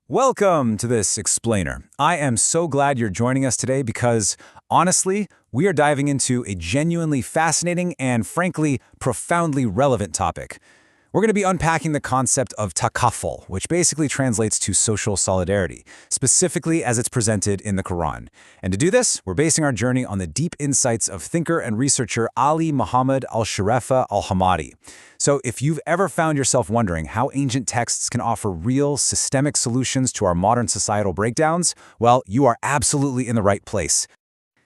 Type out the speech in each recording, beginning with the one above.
Welcome to this explainer. I am so glad you're joining us today because, honestly, we are diving into a genuinely fascinating and, frankly, profoundly relevant topic. We're going to be unpacking the concept of takaful, which basically translates to social solidarity, specifically as it's presented in the Quran. And to do this, we're basing our journey on the deep insights of thinker and researcher Ali Mohammed Al-Shurafa Al-Hammadi. So if you've ever found yourself wondering how ancient texts can offer real, systemic solutions to our modern societal breakdowns, well, you are absolutely in the right place.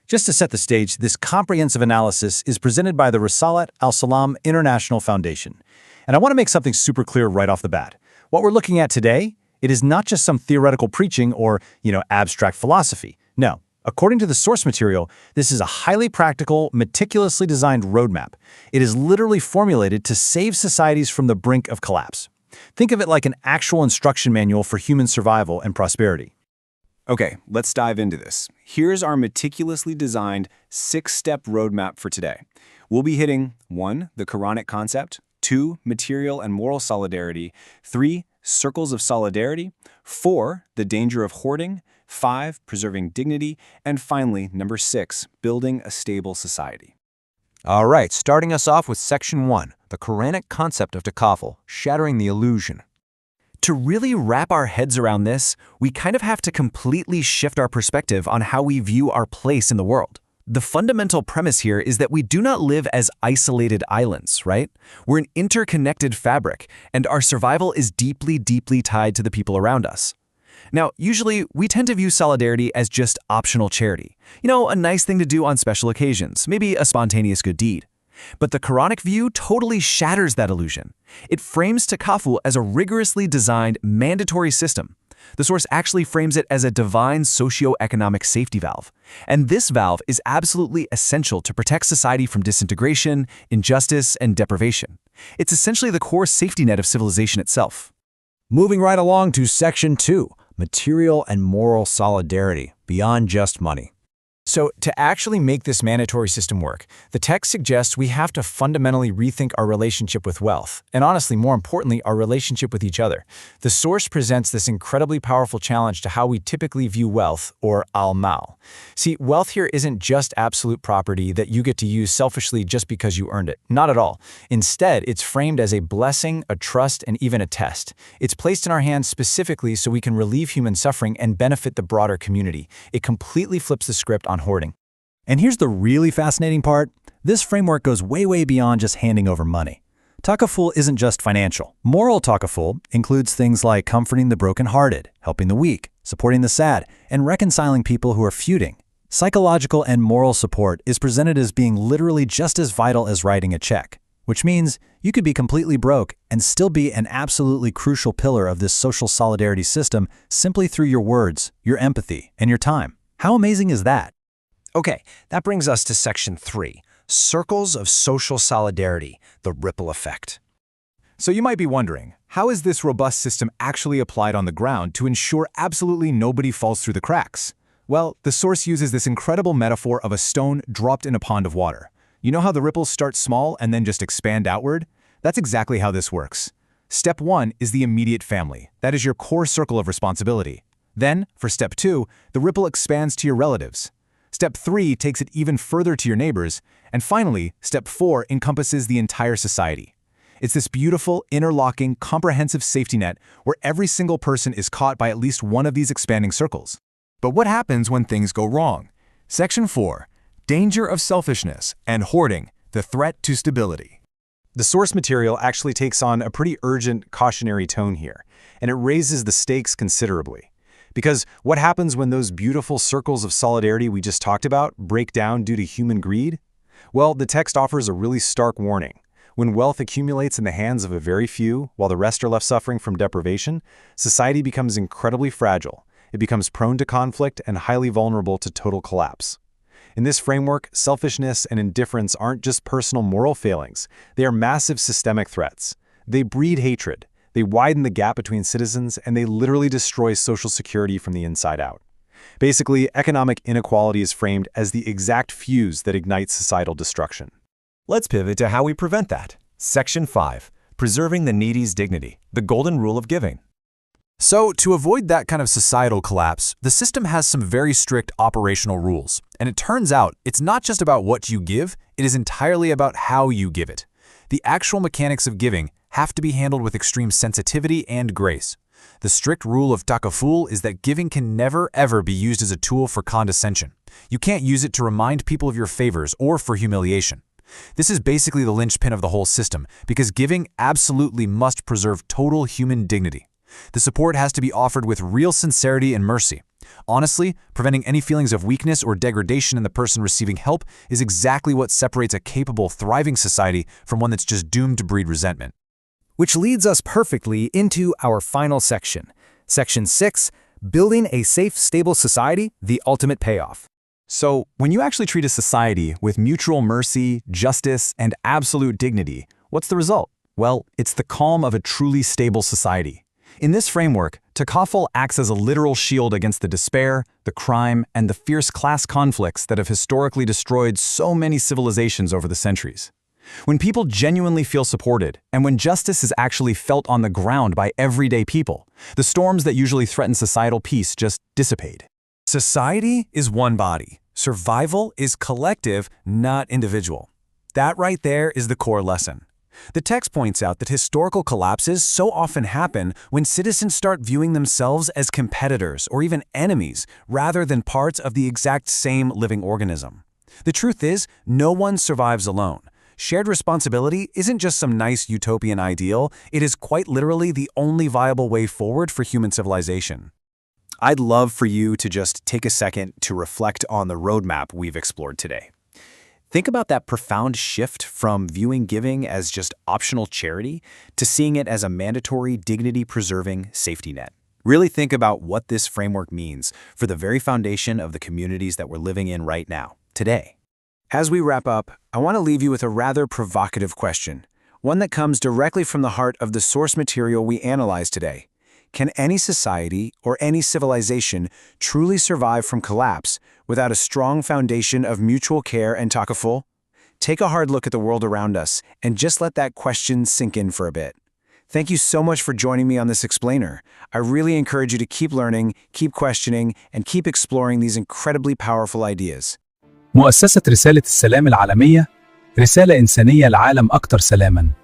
Just to set the stage, this comprehensive analysis is presented by the Risalat al-Salam International Foundation. And I want to make something super clear right off the bat. What we're looking at today, it is not just some theoretical preaching or, abstract philosophy. No. According to the source material, this is a highly practical, meticulously designed roadmap. It is literally formulated to save societies from the brink of collapse. Think of it like an actual instruction manual for human survival and prosperity. Okay, let's dive into this. Here's our meticulously designed 6-step roadmap for today. We'll be hitting 1. The Quranic concept, 2. Material and moral solidarity, 3. Circles of solidarity, 4. The danger of hoarding, 5. Preserving dignity, and finally, number 6. Building a stable society. All right, starting us off with Section 1, the Quranic concept of takaful, shattering the illusion. To really wrap our heads around this, we kind of have to completely shift our perspective on how we view our place in the world. The fundamental premise here is that we do not live as isolated islands, right? We're an interconnected fabric, and our survival is deeply, deeply tied to the people around us. Now, usually, we tend to view solidarity as just optional charity. A nice thing to do on special occasions, maybe a spontaneous good deed. But the Quranic view totally shatters that illusion. It frames takaful as a rigorously designed, mandatory system. The source actually frames it as a divine socio-economic safety valve. And this valve is absolutely essential to protect society from disintegration, injustice, and deprivation. It's essentially the core safety net of civilization itself. Moving right along to Section 2, material and moral solidarity, beyond just money. So, to actually make this mandatory system work, the text suggests we have to fundamentally rethink our relationship with wealth, and honestly, more importantly, our relationship with each other. The source presents this incredibly powerful challenge to how we typically view wealth, or al-mal. See, wealth here isn't just absolute property that you get to use selfishly just because you earned it. Not at all. Instead, it's framed as a blessing, a trust, and even a test. It's placed in our hands specifically so we can relieve human suffering and benefit the broader community. It completely flips the script on hoarding. And here's the really fascinating part. This framework goes way, way beyond just handing over money. Takaful isn't just financial. Moral takaful includes things like comforting the brokenhearted, helping the weak, supporting the sad, and reconciling people who are feuding. Psychological and moral support is presented as being literally just as vital as writing a check, which means you could be completely broke and still be an absolutely crucial pillar of this social solidarity system simply through your words, your empathy, and your time. How amazing is that? Okay, that brings us to Section 3, Circles of Social Solidarity, the Ripple Effect. So you might be wondering, how is this robust system actually applied on the ground to ensure absolutely nobody falls through the cracks? Well, the source uses this incredible metaphor of a stone dropped in a pond of water. You know how the ripples start small and then just expand outward? That's exactly how this works. Step 1 is the immediate family. That is your core circle of responsibility. Then, for Step 2, the ripple expands to your relatives. Step 3 takes it even further to your neighbors. And finally, Step 4 encompasses the entire society. It's this beautiful, interlocking, comprehensive safety net where every single person is caught by at least one of these expanding circles. But what happens when things go wrong? Section 4, Danger of Selfishness and Hoarding, the Threat to Stability. The source material actually takes on a pretty urgent, cautionary tone here, and it raises the stakes considerably. Because what happens when those beautiful circles of solidarity we just talked about break down due to human greed? Well, the text offers a really stark warning. When wealth accumulates in the hands of a very few, while the rest are left suffering from deprivation, society becomes incredibly fragile. It becomes prone to conflict and highly vulnerable to total collapse. In this framework, selfishness and indifference aren't just personal moral failings. They are massive systemic threats. They breed hatred. They widen the gap between citizens, and they literally destroy social security from the inside out. Basically, economic inequality is framed as the exact fuse that ignites societal destruction. Let's pivot to how we prevent that. Section 5, Preserving the Needy's Dignity, the Golden Rule of Giving. So, to avoid that kind of societal collapse, the system has some very strict operational rules. And it turns out it's not just about what you give, it is entirely about how you give it. The actual mechanics of giving have to be handled with extreme sensitivity and grace. The strict rule of takaful is that giving can never ever be used as a tool for condescension. You can't use it to remind people of your favors or for humiliation. This is basically the linchpin of the whole system, because giving absolutely must preserve total human dignity. The support has to be offered with real sincerity and mercy. Honestly, preventing any feelings of weakness or degradation in the person receiving help is exactly what separates a capable, thriving society from one that's just doomed to breed resentment. Which leads us perfectly into our final section. Section 6, Building a Safe, Stable Society, the Ultimate Payoff. So, when you actually treat a society with mutual mercy, justice, and absolute dignity, what's the result? Well, it's the calm of a truly stable society. In this framework, takaful acts as a literal shield against the despair, the crime, and the fierce class conflicts that have historically destroyed so many civilizations over the centuries. When people genuinely feel supported, and when justice is actually felt on the ground by everyday people, the storms that usually threaten societal peace just dissipate. Society is one body. Survival is collective, not individual. That right there is the core lesson. The text points out that historical collapses so often happen when citizens start viewing themselves as competitors or even enemies rather than parts of the exact same living organism. The truth is, no one survives alone. Shared responsibility isn't just some nice utopian ideal, it is quite literally the only viable way forward for human civilization. I'd love for you to just take a second to reflect on the roadmap we've explored today. Think about that profound shift from viewing giving as just optional charity to seeing it as a mandatory, dignity-preserving safety net. Really think about what this framework means for the very foundation of the communities that we're living in right now, today. As we wrap up, I want to leave you with a rather provocative question, one that comes directly from the heart of the source material we analyzed today. Can any society or any civilization truly survive from collapse without a strong foundation of mutual care and takaful? Take a hard look at the world around us and just let that question sink in for a bit. Thank you so much for joining me on this explainer. I really encourage you to keep learning, keep questioning, and keep exploring these incredibly powerful ideas. مؤسسة رسالة السلام العالمية، رسالة إنسانية لعالم أكثر سلاماً.